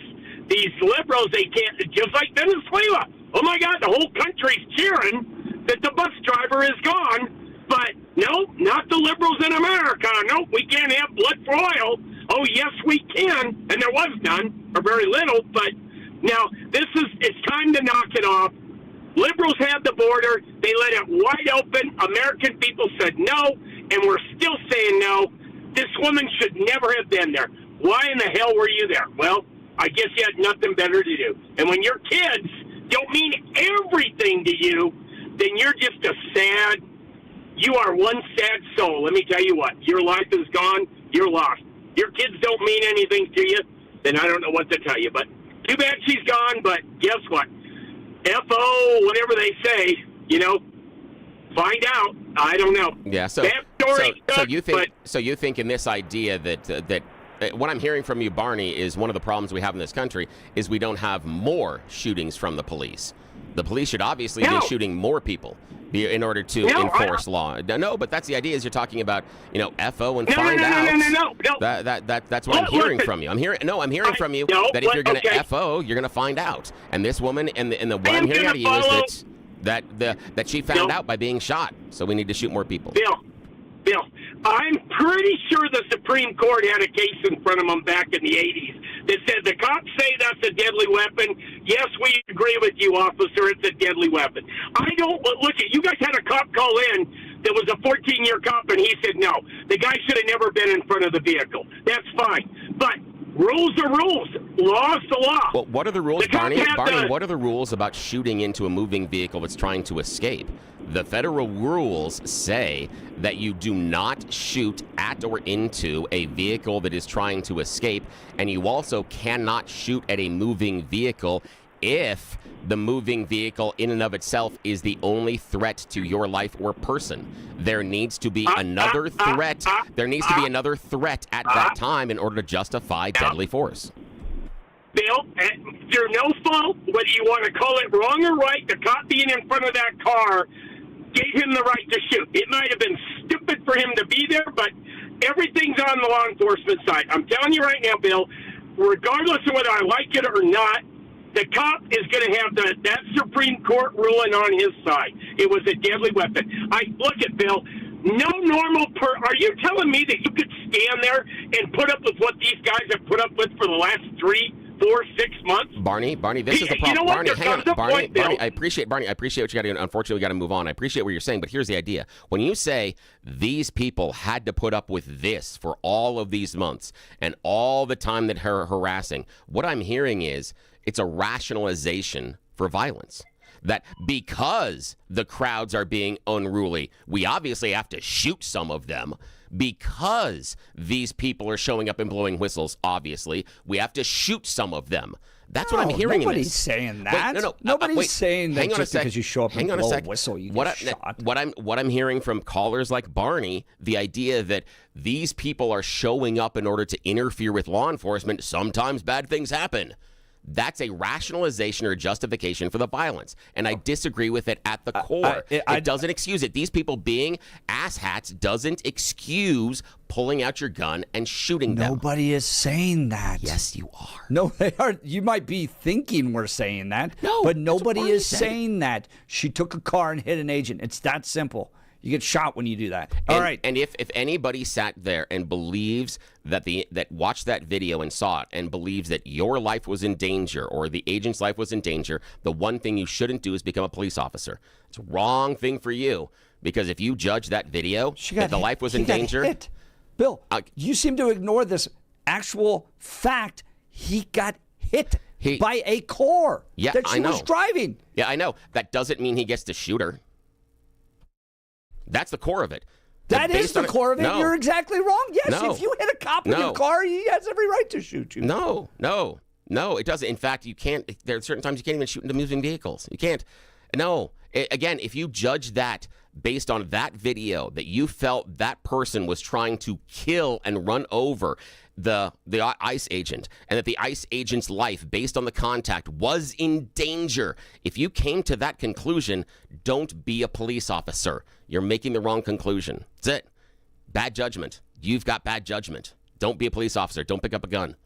Speaker 13: These liberals, they can't, just like Venezuela. Oh, my God, the whole country's cheering that the bus driver is gone. But, no, not the liberals in America. No, we can't have blood for oil. Oh, yes, we can. And there was none, or very little. But now, it's time to knock it off. Liberals had the border. They let it wide open. American people said no, and we're still saying no. This woman should never have been there. Why in the hell were you there? Well, I guess you had nothing better to do. And when your kids don't mean everything to you, then you're just you are one sad soul. Let me tell you what, your life is gone, you're lost. Your kids don't mean anything to you, then I don't know what to tell you. But too bad she's gone, but guess what? F.O., whatever they say, find out. I don't know.
Speaker 2: Yeah, so you think in this idea that what I'm hearing from you, Barney, is one of the problems we have in this country is we don't have more shootings from the police. The police should obviously be shooting more people in order to enforce law. No, but that's the idea. Is you're talking about FO and find out.
Speaker 13: No.
Speaker 2: That's what I'm hearing from you. I'm hearing from you that if you're going to FO, you're going to find out. And this woman and the what I'm hearing out of you is that she found out by being shot. So we need to shoot more people.
Speaker 13: Bill, I'm pretty sure the Supreme Court had a case in front of them back in the 80s that said the cops say that's a deadly weapon. Yes, we agree with you, officer. It's a deadly weapon. Look at you guys had a cop call in that was a 14-year cop, and he said no. The guy should have never been in front of the vehicle. That's fine. But rules are rules. Law's the law.
Speaker 2: Well, what are the rules, Barney? What are the rules about shooting into a moving vehicle that's trying to escape? The federal rules say that you do not shoot at or into a vehicle that is trying to escape, and you also cannot shoot at a moving vehicle if the moving vehicle in and of itself is the only threat to your life or person. There needs to be another threat. There needs to be another threat at that time in order to justify deadly force.
Speaker 13: Bill, you're no fault, whether you want to call it wrong or right, the cop being in front of that car gave him the right to shoot. It might have been stupid for him to be there, but everything's on the law enforcement side. I'm telling you right now, Bill, regardless of whether I like it or not, the cop is going to have that Supreme Court ruling on his side. It was a deadly weapon. Look at Bill. No normal are you telling me that you could stand there and put up with what these guys have put up with for the last 3, 4, 6 months?
Speaker 2: Barney, this is the problem.
Speaker 13: You know what?
Speaker 2: Barney, hang on. Barney, I appreciate what you got to do. Unfortunately, we got to move on. I appreciate what you're saying, but here's the idea. When you say these people had to put up with this for all of these months and all the time that her harassing, what I'm hearing is it's a rationalization for violence. That because the crowds are being unruly, we obviously have to shoot some of them. Because these people are showing up and blowing whistles, obviously, we have to shoot some of them. That's what I'm hearing in this.
Speaker 1: Nobody's saying that. Wait, nobody's saying that just because you show up and blow a whistle, you get shot.
Speaker 2: What I'm hearing from callers like Barney, the idea that these people are showing up in order to interfere with law enforcement, sometimes bad things happen. That's a rationalization or justification for the violence. And I disagree with it at the core. It doesn't excuse it. These people being asshats doesn't excuse pulling out your gun and shooting them.
Speaker 1: Nobody is saying that.
Speaker 2: Yes, you are.
Speaker 1: No, they are. You might be thinking we're saying that, but nobody is saying that. She took a car and hit an agent. It's that simple. You get shot when you do that. All right.
Speaker 2: And if anybody sat there and believes that watched that video and saw it and believes that your life was in danger or the agent's life was in danger, the one thing you shouldn't do is become a police officer. It's a wrong thing for you, because if you judge that video that the life was in danger,
Speaker 1: hit. Bill, you seem to ignore this actual fact. He got hit by a car that she was driving.
Speaker 2: Yeah, I know. That doesn't mean he gets to shoot her. That's the core of it.
Speaker 1: That is the core of it.
Speaker 2: No.
Speaker 1: You're exactly wrong. Yes,
Speaker 2: No.
Speaker 1: if you hit a cop with your car, he has every right to shoot you.
Speaker 2: No, it doesn't. In fact, you can't. There are certain times you can't even shoot into moving vehicles. You can't. No. Again, if you judge that based on that video, that you felt that person was trying to kill and run over the ICE agent, and that the ICE agent's life, based on the contact, was in danger. If you came to that conclusion, don't be a police officer. You're making the wrong conclusion. That's it. Bad judgment. You've got bad judgment. Don't be a police officer. Don't pick up a gun.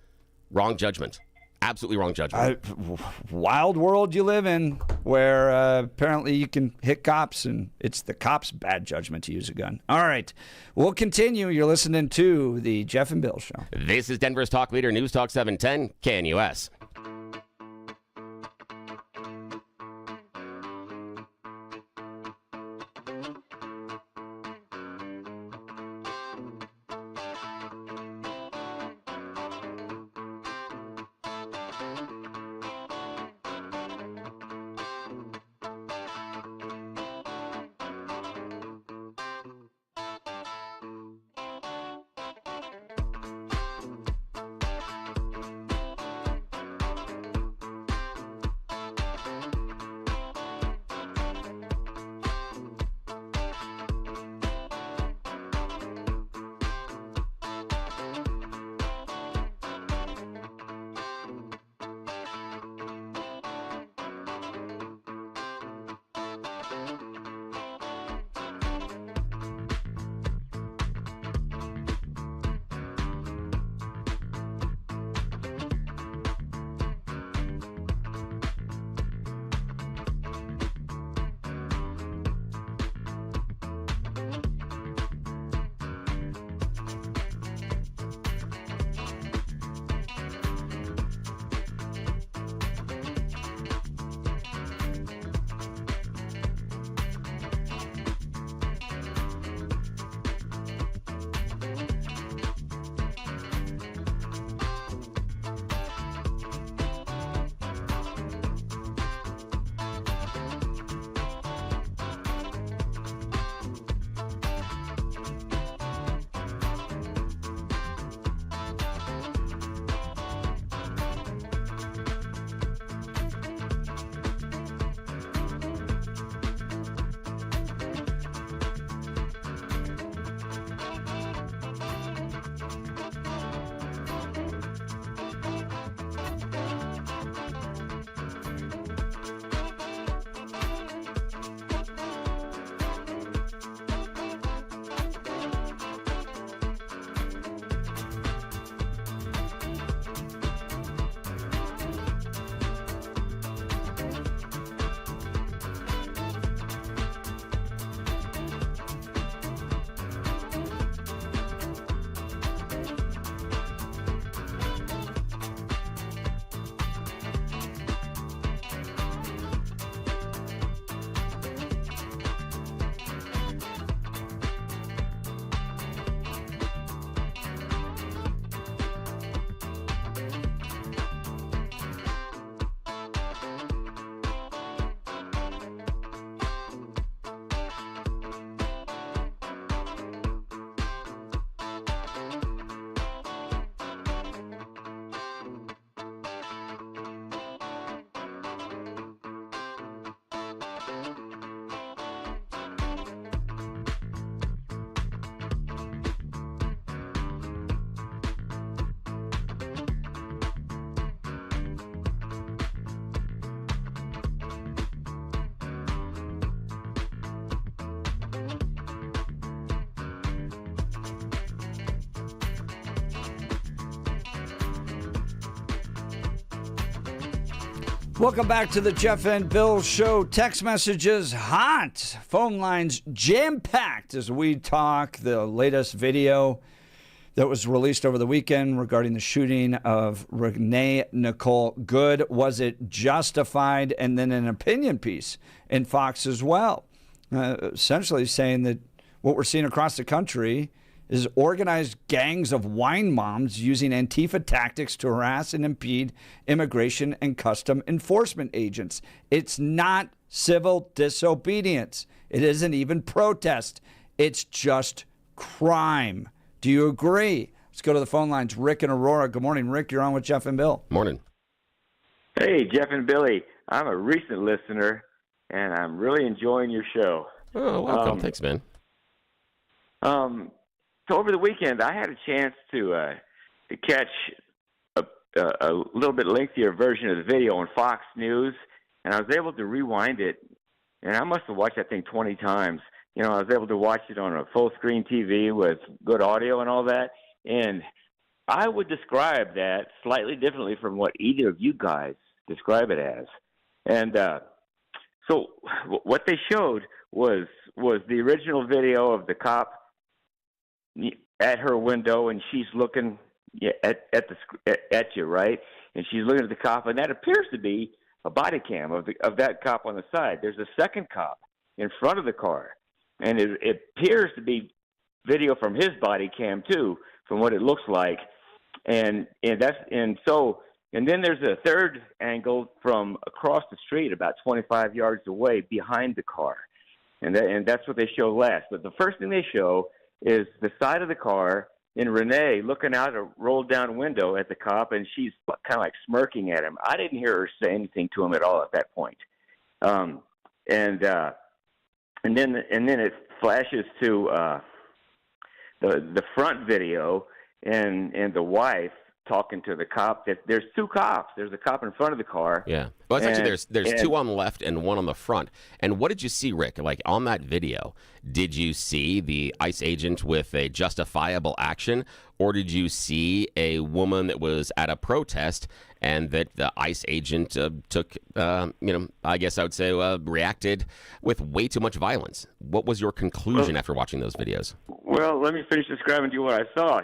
Speaker 2: Wrong judgment. Absolutely wrong judgment.
Speaker 1: Wild world you live in, where apparently you can hit cops, and it's the cops' bad judgment to use a gun. All right, we'll continue. You're listening to the Jeff and Bill Show.
Speaker 2: This is Denver's Talk Leader, News Talk 710, KNUS.
Speaker 1: Welcome back to the Jeff and Bill Show. Text messages hot. Phone lines jam-packed as we talk the latest video that was released over the weekend regarding the shooting of Renee Nicole Good. Was it justified? And then an opinion piece in Fox as well, essentially saying that what we're seeing across the country is organized gangs of wine moms using Antifa tactics to harass and impede immigration and custom enforcement agents. It's not civil disobedience. It isn't even protest. It's just crime. Do you agree? Let's go to the phone lines. Rick and Aurora. Good morning, Rick. You're on with Jeff and Bill.
Speaker 2: Morning.
Speaker 14: Hey, Jeff and Billy. I'm a recent listener, and I'm really enjoying your show.
Speaker 2: Oh, welcome. Thanks, man.
Speaker 14: So over the weekend, I had a chance to catch a little bit lengthier version of the video on Fox News, and I was able to rewind it, and I must have watched, I think, 20 times. You know, I was able to watch it on a full-screen TV with good audio and all that, and I would describe that slightly differently from what either of you guys describe it as. And so what they showed was the original video of the cop at her window, and she's looking at you, right? And she's looking at the cop, and that appears to be a body cam of that cop on the side. There's a second cop in front of the car, and it appears to be video from his body cam too, from what it looks like. And then there's a third angle from across the street, about 25 yards away, behind the car, and that's what they show last. But the first thing they show is the side of the car and Renee looking out a rolled down window at the cop, and she's kind of like smirking at him. I didn't hear her say anything to him at all at that point. And then it flashes to the front video and the wife talking to the cop. That there's two cops. There's a cop in front of the car.
Speaker 2: Yeah. Well, it's actually there's two on the left and one on the front. And what did you see, Rick? Like on that video, did you see the ICE agent with a justifiable action, or did you see a woman that was at a protest and that the ICE agent took, I guess I would say reacted with way too much violence? What was your conclusion after watching those videos?
Speaker 14: Well, let me finish describing to you what I saw.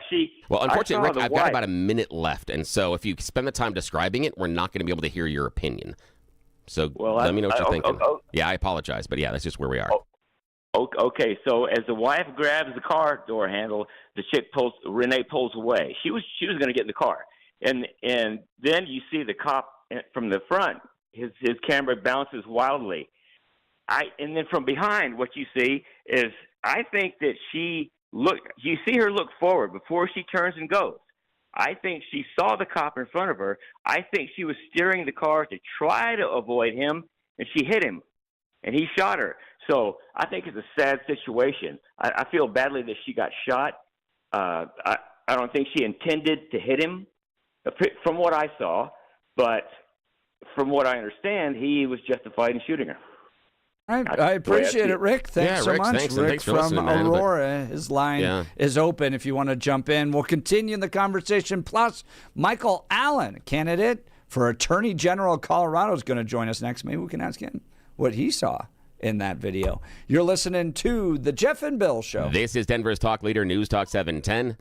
Speaker 2: Well, unfortunately, Rick, I've got about a minute left, and so if you spend the time describing it, we're not going to be able to hear your opinion. So let me know what you're thinking. Yeah, I apologize, but yeah, that's just where we are.
Speaker 14: Okay, so as the wife grabs the car door handle, Renee pulls away. She was going to get in the car, and then you see the cop from the front. His camera bounces wildly. And then from behind, what you see is, I think that you see her look forward before she turns and goes. I think she saw the cop in front of her. I think she was steering the car to try to avoid him, and she hit him, and he shot her. So I think it's a sad situation. I feel badly that she got shot. I don't think she intended to hit him, from what I saw, but from what I understand, he was justified in shooting her.
Speaker 1: All right. I appreciate it, Rick. Thanks so much. Rick from Aurora. His line is open if you want to jump in. We'll continue the conversation. Plus, Michael Allen, candidate for Attorney General of Colorado, is going to join us next. Maybe we can ask him what he saw in that video. You're listening to The Jeff and Bill Show.
Speaker 2: This is Denver's talk leader, News Talk 710.